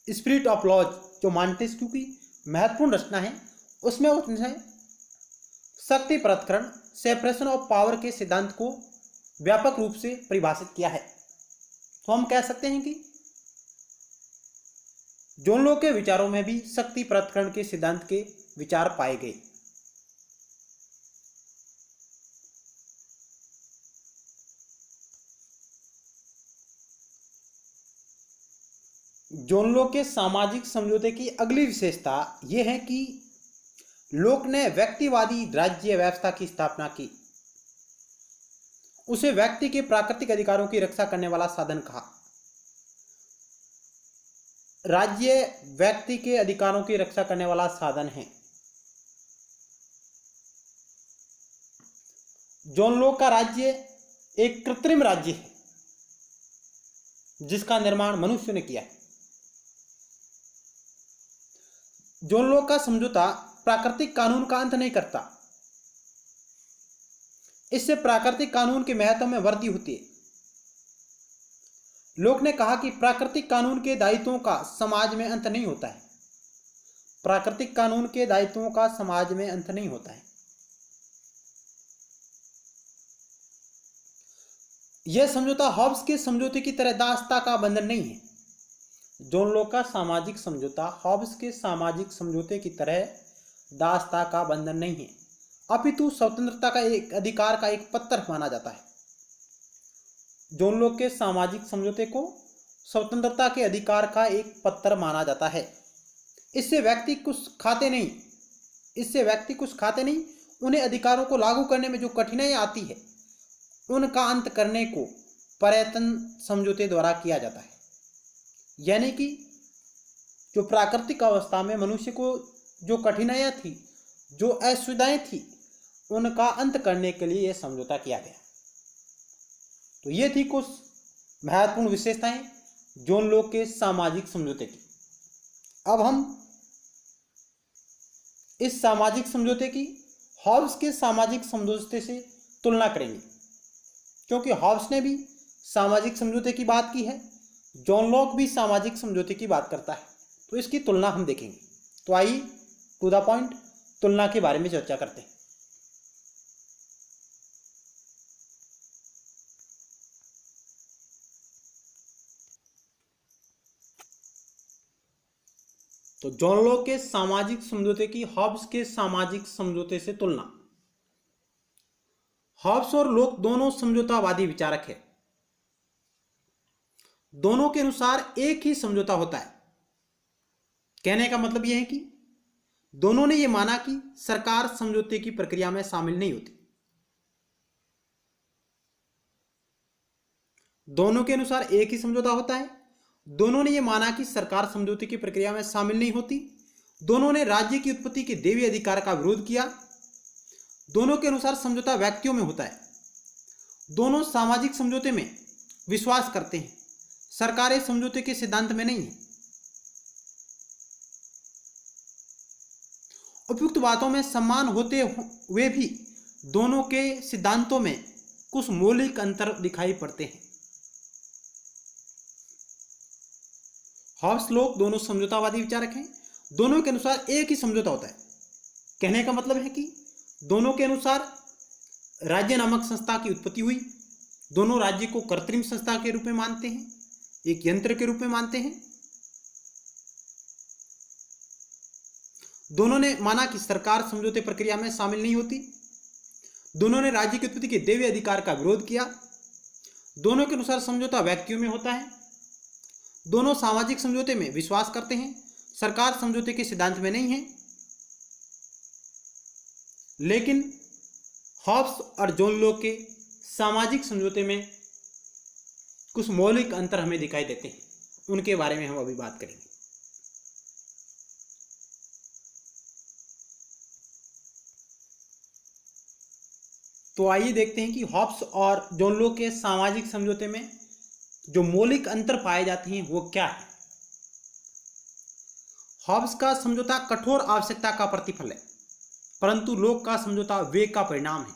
स्पिरिट ऑफ लॉज जो मॉन्टेस्क्यू की महत्वपूर्ण रचना है, उसमें उसने शक्ति पृथक्करण सेपरेशन ऑफ पावर के सिद्धांत को व्यापक रूप से परिभाषित किया है। तो हम कह सकते हैं कि जॉन लॉक के विचारों में भी शक्ति पृथक्करण के सिद्धांत के विचार पाए गए। जॉन लॉक के सामाजिक समझौते की अगली विशेषता यह है कि लॉक ने व्यक्तिवादी राज्य व्यवस्था की स्थापना की। उसे व्यक्ति के प्राकृतिक अधिकारों की रक्षा करने वाला साधन कहा। राज्य व्यक्ति के अधिकारों की रक्षा करने वाला साधन है। जॉन लॉक का राज्य एक कृत्रिम राज्य है जिसका निर्माण मनुष्य ने किया है। जॉन लॉक का समझौता प्राकृतिक कानून का अंत नहीं करता, इससे प्राकृतिक कानून के महत्व में वृद्धि होती है। लॉक ने कहा कि प्राकृतिक कानून के दायित्वों का समाज में अंत नहीं होता है। प्राकृतिक कानून के दायित्वों का समाज में अंत नहीं होता है। यह समझौता हॉब्स के समझौते की तरह दासता का बंधन नहीं है। जॉन लॉक का सामाजिक समझौता हॉब्स के सामाजिक समझौते की तरह दासता का बंधन नहीं है, अपितु स्वतंत्रता का एक अधिकार का एक पत्र माना जाता है। जॉन लॉक के सामाजिक समझौते को स्वतंत्रता के अधिकार का एक पत्र माना जाता है। इससे व्यक्ति कुछ खाते नहीं, उन्हें अधिकारों को लागू करने में जो कठिनाई आती है उनका अंत करने को पर्यटन समझौते द्वारा किया जाता है। यानी कि जो प्राकृतिक अवस्था में मनुष्य को जो कठिनाइयाँ थी, जो असुविधाएं थी, उनका अंत करने के लिए यह समझौता किया गया। तो ये थी कुछ महत्वपूर्ण विशेषताएं जॉन लॉक के सामाजिक समझौते की। अब हम इस सामाजिक समझौते की हॉब्स के सामाजिक समझौते से तुलना करेंगे, क्योंकि हॉब्स ने भी सामाजिक समझौते की बात की है, जॉन लॉक भी सामाजिक समझौते की बात करता है। तो इसकी तुलना हम देखेंगे। तो आइए टू द पॉइंट तुलना के बारे में चर्चा करते हैं। तो जॉन लॉक के सामाजिक समझौते की हॉब्स के सामाजिक समझौते से तुलना। हॉब्स और लॉक दोनों समझौतावादी विचारक है। दोनों के अनुसार एक ही समझौता होता है। कहने का मतलब यह है कि दोनों ने यह माना कि सरकार समझौते की प्रक्रिया में शामिल नहीं होती। दोनों के अनुसार एक ही समझौता होता है। दोनों ने यह माना कि सरकार समझौते की प्रक्रिया में शामिल नहीं होती। दोनों ने राज्य की उत्पत्ति के दैवीय अधिकार का विरोध किया। दोनों के अनुसार समझौता व्यक्तियों में होता है। दोनों सामाजिक समझौते में विश्वास करते हैं, सरकारें समझौते के सिद्धांत में नहीं है। उपयुक्त बातों में समान होते हुए भी दोनों के सिद्धांतों में कुछ मौलिक अंतर दिखाई पड़ते हैं। हॉब्स लॉक दोनों समझौतावादी विचारक हैं। दोनों के अनुसार एक ही समझौता होता है। कहने का मतलब है कि दोनों के अनुसार राज्य नामक संस्था की उत्पत्ति हुई। दोनों राज्य को कृत्रिम संस्था के रूप में मानते हैं, एक यंत्र के रूप में मानते हैं। दोनों ने माना कि सरकार समझौते प्रक्रिया में शामिल नहीं होती। दोनों ने राज्य की उत्पत्ति के दैवीय अधिकार का विरोध किया। दोनों के अनुसार समझौता व्यक्तियों में होता है। दोनों सामाजिक समझौते में विश्वास करते हैं, सरकार समझौते के सिद्धांत में नहीं है। लेकिन हॉब्स और जॉन लॉक के सामाजिक समझौते में कुछ मौलिक अंतर हमें दिखाई देते हैं। उनके बारे में हम अभी बात करेंगे। तो आइए देखते हैं कि हॉब्स और जॉन लॉक के सामाजिक समझौते में जो मौलिक अंतर पाए जाते हैं वो क्या है। हॉब्स का समझौता कठोर आवश्यकता का प्रतिफल है, परंतु लॉक का समझौता विवेक का परिणाम है।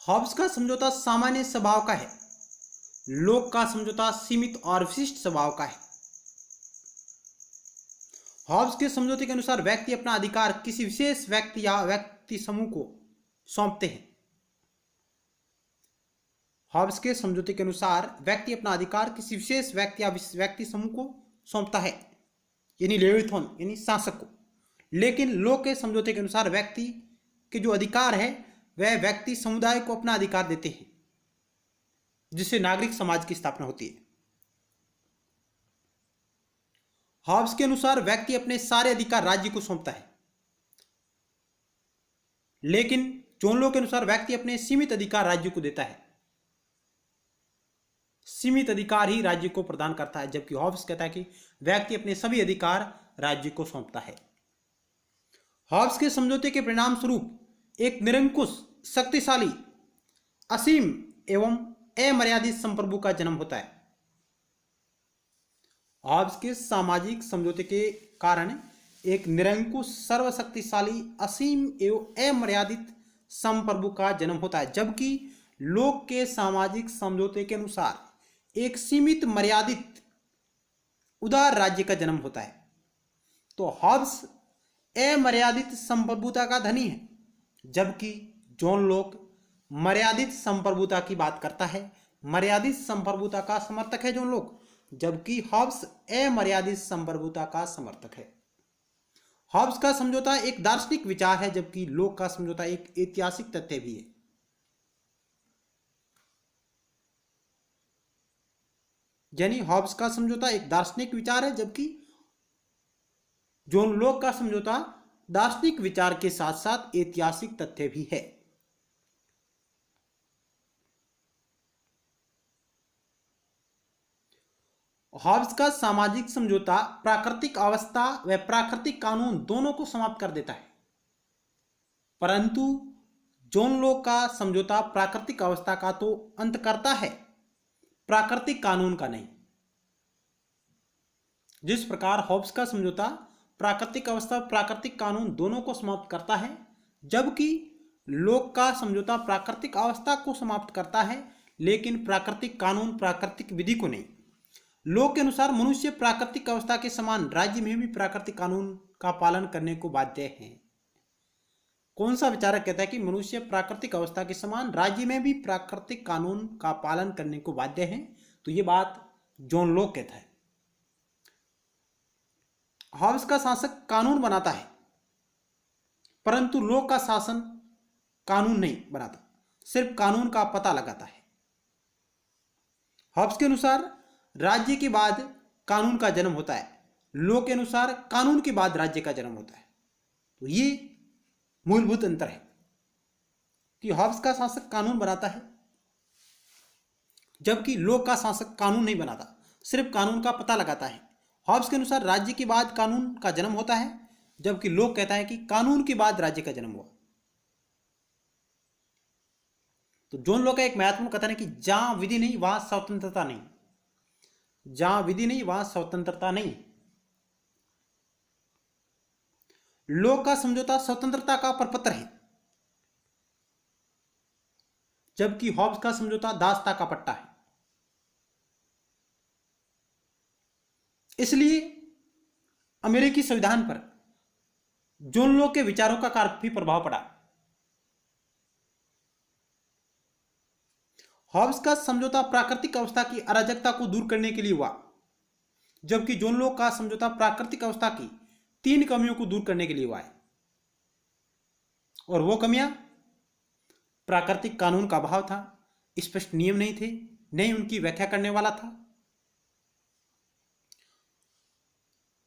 हॉब्स का समझौता सामान्य स्वभाव का है, लॉक का समझौता सीमित और विशिष्ट स्वभाव का है। हॉब्स के समझौते के अनुसार व्यक्ति अपना अधिकार किसी विशेष व्यक्ति या व्यक्ति समूह को सौंपते हैं। हॉब्स के समझौते के अनुसार व्यक्ति अपना अधिकार किसी विशेष व्यक्ति या व्यक्ति समूह को सौंपता है, यानी लेविथोन यानी शासक को। लेकिन लॉक के समझौते के अनुसार व्यक्ति के जो अधिकार है वह व्यक्ति समुदाय को अपना अधिकार देते हैं, जिससे नागरिक समाज की स्थापना होती है। हॉब्स के अनुसार व्यक्ति अपने सारे अधिकार राज्य को सौंपता है, लेकिन जॉन लॉक के अनुसार व्यक्ति अपने सीमित अधिकार राज्य को देता है। सीमित अधिकार ही राज्य को प्रदान करता है, जबकि हॉब्स कहता है कि व्यक्ति अपने सभी अधिकार राज्य को सौंपता है। हॉब्स के समझौते के परिणाम स्वरूप एक निरंकुश, शक्तिशाली, असीम एवं अमर्यादित संप्रभु का जन्म होता है। हॉब्स के सामाजिक समझौते के कारण एक निरंकुश, सर्वशक्तिशाली, असीम एवं अमर्यादित संप्रभु का जन्म होता है, जबकि लॉक के सामाजिक समझौते के अनुसार एक सीमित, मर्यादित, उदार राज्य का जन्म होता है। तो हॉब्स अमर्यादित संप्रभुता का धनी है, जबकि जॉन लॉक मर्यादित संप्रभुता की बात करता है। मर्यादित संप्रभुता का समर्थक है जॉन लॉक, जबकि हॉब्स अमर्यादित संप्रभुता का समर्थक है। हॉब्स का समझौता एक दार्शनिक विचार है, जबकि लॉक का समझौता एक ऐतिहासिक तथ्य भी है। यानी हॉब्स का समझौता एक दार्शनिक विचार है, जबकि जॉन लॉक का समझौता दार्शनिक विचार के साथ साथ ऐतिहासिक तथ्य भी है। हॉब्स का सामाजिक समझौता प्राकृतिक अवस्था व प्राकृतिक कानून दोनों को समाप्त कर देता है, परंतु जॉन लॉक का समझौता प्राकृतिक अवस्था का तो अंत करता है, प्राकृतिक कानून का नहीं। जिस प्रकार हॉब्स का समझौता प्राकृतिक अवस्था, प्राकृतिक कानून दोनों को समाप्त करता है, जबकि लॉक का समझौता प्राकृतिक अवस्था को समाप्त करता है, लेकिन प्राकृतिक कानून, प्राकृतिक विधि को नहीं। लॉक के अनुसार मनुष्य प्राकृतिक अवस्था के समान राज्य में भी प्राकृतिक कानून का पालन करने को बाध्य है। कौन सा विचारक कहता है कि मनुष्य प्राकृतिक अवस्था के समान राज्य में भी प्राकृतिक कानून का पालन करने को बाध्य है? तो ये बात जॉन लॉक कहता है। हॉब्स का शासक कानून बनाता है, परंतु लॉक का शासन कानून नहीं बनाता, सिर्फ कानून का पता लगाता है। हॉब्स के अनुसार राज्य के बाद कानून का जन्म होता है, लॉक के अनुसार कानून के बाद राज्य का जन्म होता है। तो ये मूलभूत अंतर है कि हॉब्स का शासक कानून बनाता है, जबकि लॉक का शासक कानून नहीं बनाता, सिर्फ कानून का पता लगाता है। हॉब्स के अनुसार राज्य के बाद कानून का जन्म होता है, जबकि लॉक कहता है कि कानून के बाद राज्य का जन्म हुआ। तो जॉन लॉक का एक महत्वपूर्ण कथन है कि जहां विधि नहीं वहां स्वतंत्रता नहीं, जहां विधि नहीं वहां स्वतंत्रता नहीं। लॉक का समझौता स्वतंत्रता का प्रपत्र है, जबकि हॉब्स का समझौता दासता का पट्टा है। इसलिए अमेरिकी संविधान पर जॉन लॉक के विचारों का काफी प्रभाव पड़ा। हॉब्स का समझौता प्राकृतिक अवस्था की अराजकता को दूर करने के लिए हुआ, जबकि जॉन लॉक का समझौता प्राकृतिक अवस्था की 3 कमियों को दूर करने के लिए हुआ है। और वो कमियां प्राकृतिक कानून का अभाव था, स्पष्ट नियम नहीं थे, नहीं उनकी व्याख्या करने वाला था,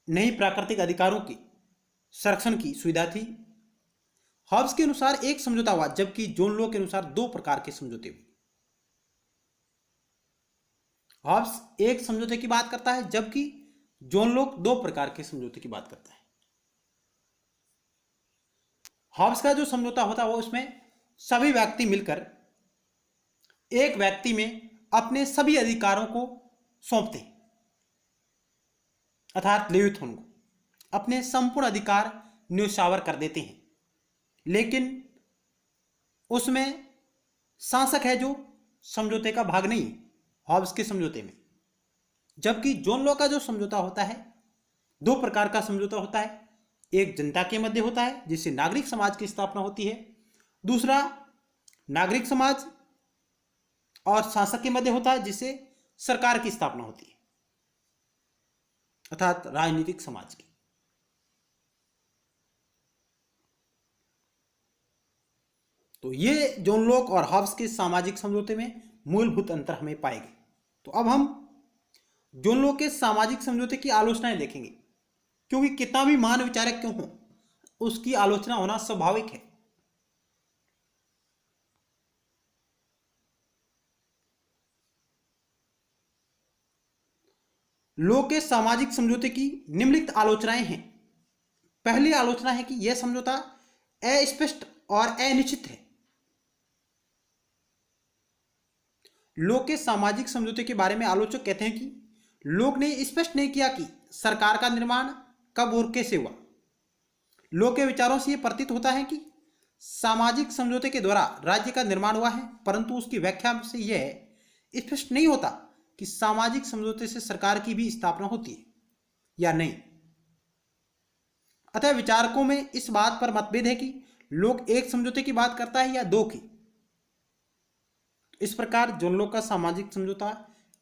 नहीं प्राकृतिक अधिकारों की संरक्षण की सुविधा थी। हॉब्स के अनुसार एक समझौता हुआ, जबकि जॉन लॉक के अनुसार 2 प्रकार के समझौते हुए। हॉब्स एक समझौते की बात करता है, जबकि जॉन लॉक 2 प्रकार के समझौते की बात करता है। हॉब्स का जो समझौता होता है वो उसमें सभी व्यक्ति मिलकर एक व्यक्ति में अपने सभी अधिकारों को सौंपते हैं, अर्थात लेविथोन को अपने संपूर्ण अधिकार न्योछावर कर देते हैं, लेकिन उसमें शासक है जो समझौते का भाग नहीं है हॉब्स के समझौते में। जबकि जॉन लॉक का जो समझौता होता है 2 प्रकार का समझौता होता है, एक जनता के मध्य होता है जिससे नागरिक समाज की स्थापना होती है, दूसरा नागरिक समाज और शासक के मध्य होता है जिससे सरकार की स्थापना होती है, अर्थात राजनीतिक समाज की। तो ये जॉन लॉक और हॉब्स के सामाजिक समझौते में मूलभूत अंतर हमें पाए गए। तो अब हम जॉन लॉक के सामाजिक समझौते की आलोचनाएं देखेंगे। क्योंकि कितना भी महान विचारक क्यों हो, उसकी आलोचना होना स्वाभाविक है। लोक के सामाजिक समझौते की निम्नलिखित आलोचनाएं हैं। पहली आलोचना है कि यह समझौता अस्पष्ट और अनिश्चित है। लोक के सामाजिक समझौते के बारे में आलोचक कहते हैं कि लोक ने स्पष्ट नहीं किया कि सरकार का निर्माण कब और कैसे हुआ। लोक के विचारों से यह प्रतीत होता है कि सामाजिक समझौते के द्वारा राज्य का निर्माण हुआ है, परंतु उसकी व्याख्या से यह स्पष्ट नहीं होता कि सामाजिक समझौते से सरकार की भी स्थापना होती है या नहीं। अतः विचारकों में इस बात पर मतभेद है कि लोक एक समझौते की बात करता है या दो की। इस प्रकार जोन लोक का सामाजिक समझौता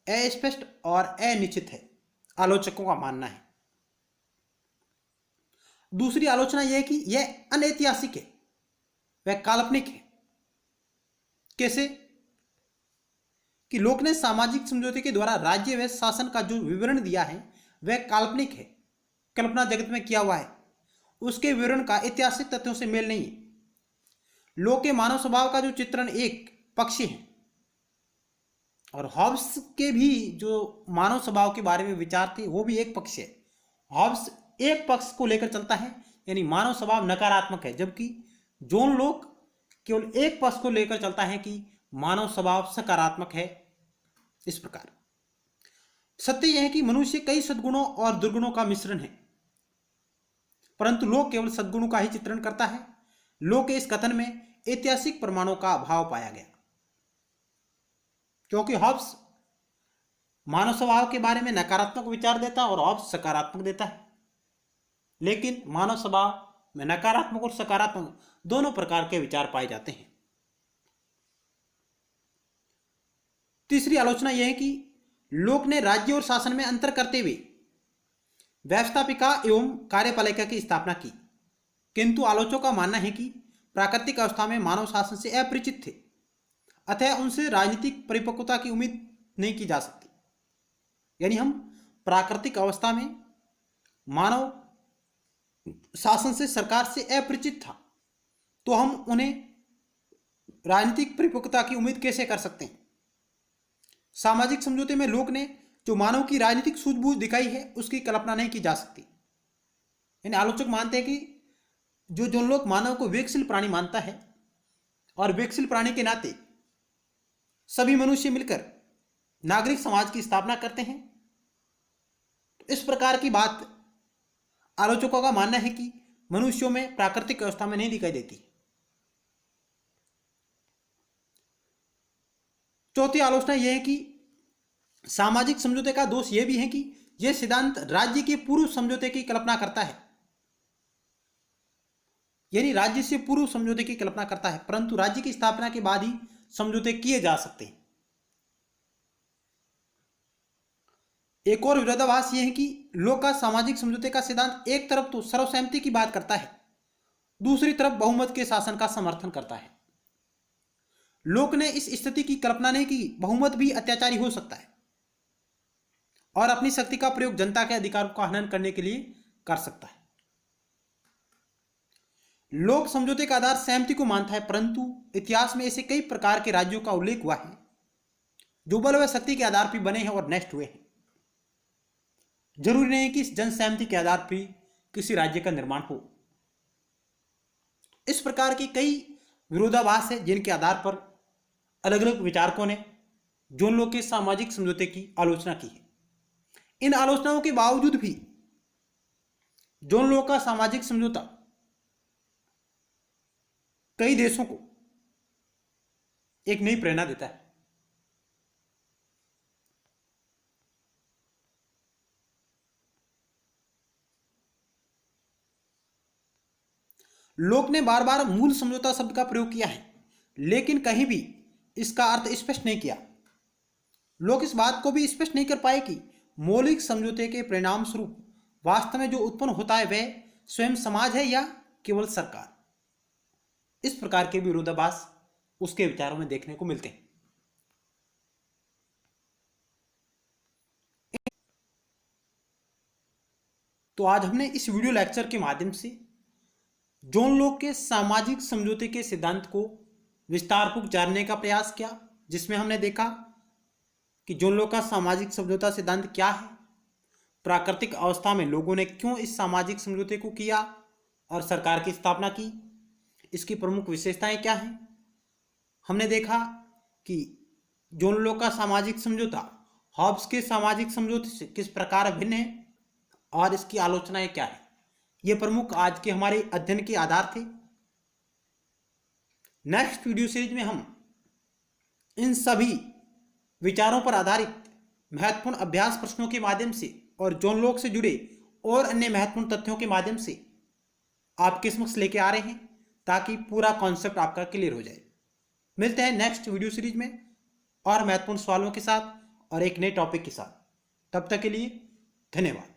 अस्पष्ट और अनिश्चित है, आलोचकों का मानना है। दूसरी आलोचना यह है कि यह अनैतिहासिक है, वह काल्पनिक है। कैसे? कि लोक ने सामाजिक समझौते के द्वारा राज्य व शासन का जो विवरण दिया है वह काल्पनिक है, कल्पना जगत में किया हुआ है, उसके विवरण का ऐतिहासिक तथ्यों से मेल नहीं है। लोक के मानव स्वभाव का जो चित्रण एक पक्ष है, और हॉब्स के भी जो मानव स्वभाव के बारे में विचार थे वो भी एक पक्ष है। हॉब्स एक पक्ष को लेकर चलता है, यानी मानव स्वभाव नकारात्मक है, जबकि जोन लोक केवल एक पक्ष को लेकर चलता है कि मानव स्वभाव सकारात्मक है। इस प्रकार सत्य यह है कि मनुष्य कई सद्गुणों और दुर्गुणों का मिश्रण है, परंतु लोक केवल सद्गुणों का ही चित्रण करता है। लोक के इस कथन में ऐतिहासिक प्रमाणों का अभाव पाया गया, क्योंकि हॉब्स मानव स्वभाव के बारे में नकारात्मक विचार देता है और हॉब्स सकारात्मक देता है, लेकिन मानव स्वभाव में नकारात्मक और सकारात्मक दोनों प्रकार के विचार पाए जाते हैं। तीसरी आलोचना यह है कि लोक ने राज्य और शासन में अंतर करते हुए व्यवस्थापिका एवं कार्यपालिका की स्थापना की, किंतु आलोचकों का मानना है कि प्राकृतिक अवस्था में मानव शासन से अपरिचित थे, अतः उनसे राजनीतिक परिपक्वता की उम्मीद नहीं की जा सकती। यानी हम प्राकृतिक अवस्था में मानव शासन से, सरकार से अपरिचित था, तो हम उन्हें राजनीतिक परिपक्वता की उम्मीद कैसे कर सकते हैं। सामाजिक समझौते में लोक ने जो मानव की राजनीतिक सूझबूझ दिखाई है उसकी कल्पना नहीं की जा सकती। यानी आलोचक मानते हैं कि जो लोग मानव को विवेकशील प्राणी मानता है और विवेकशील प्राणी के नाते सभी मनुष्य मिलकर नागरिक समाज की स्थापना करते हैं, तो इस प्रकार की बात आलोचकों का मानना है कि मनुष्यों में प्राकृतिक अवस्था में नहीं दिखाई देती। चौथी आलोचना यह है कि सामाजिक समझौते का दोष यह भी है कि यह सिद्धांत राज्य के पूर्व समझौते की कल्पना करता है, यानी राज्य से पूर्व समझौते की कल्पना करता है, परंतु राज्य की स्थापना के बाद ही समझौते किए जा सकते हैं। एक और विरोधाभास यह है कि लोक का सामाजिक समझौते का सिद्धांत एक तरफ तो सर्वसहमति की बात करता है, दूसरी तरफ बहुमत के शासन का समर्थन करता है। लोक ने इस स्थिति की कल्पना नहीं की बहुमत भी अत्याचारी हो सकता है और अपनी शक्ति का प्रयोग जनता के अधिकारों का हनन करने के लिए कर सकता है। लोक समझौते का आधार सहमति को मानता है, परंतु इतिहास में ऐसे कई प्रकार के राज्यों का उल्लेख हुआ है जो बल व शक्ति के आधार पर बने हैं और नष्ट हुए हैं। जरूरी नहीं कि जन सहमति के आधार पर किसी राज्य का निर्माण हो। इस प्रकार के कई विरोधाभास है जिनके आधार पर अलग अलग विचारकों ने जोन लोक के सामाजिक समझौते की आलोचना की है। इन आलोचनाओं के बावजूद भी जोन लोक का सामाजिक समझौता कई देशों को एक नई प्रेरणा देता है। लोक ने बार बार मूल समझौता शब्द का प्रयोग किया है, लेकिन कहीं भी इसका अर्थ स्पष्ट नहीं किया। लोग इस बात को भी स्पष्ट नहीं कर पाए कि मौलिक समझौते के परिणाम स्वरूप वास्तव में जो उत्पन्न होता है वह स्वयं समाज है या केवल सरकार। इस प्रकार के विरोधाभास उसके विचारों में देखने को मिलते हैं। तो आज हमने इस वीडियो लेक्चर के माध्यम से जॉन लॉक के सामाजिक समझौते के सिद्धांत को विस्तारपूर्वक जानने का प्रयास किया, जिसमें हमने देखा कि जॉन लॉक का सामाजिक समझौता सिद्धांत क्या है, प्राकृतिक अवस्था में लोगों ने क्यों इस सामाजिक समझौते को किया और सरकार की स्थापना की, इसकी प्रमुख विशेषताएं क्या हैं। हमने देखा कि जॉन लॉक का सामाजिक समझौता हॉब्स के सामाजिक समझौते से किस प्रकार भिन्न है और इसकी आलोचनाएं क्या है। ये प्रमुख आज के हमारे अध्ययन के आधार थे। नेक्स्ट वीडियो सीरीज में हम इन सभी विचारों पर आधारित महत्वपूर्ण अभ्यास प्रश्नों के माध्यम से और जॉन लॉक से जुड़े और अन्य महत्वपूर्ण तथ्यों के माध्यम से आपके समक्ष लेके आ रहे हैं, ताकि पूरा कॉन्सेप्ट आपका क्लियर हो जाए। मिलते हैं नेक्स्ट वीडियो सीरीज में और महत्वपूर्ण सवालों के साथ और एक नए टॉपिक के साथ। तब तक के लिए धन्यवाद।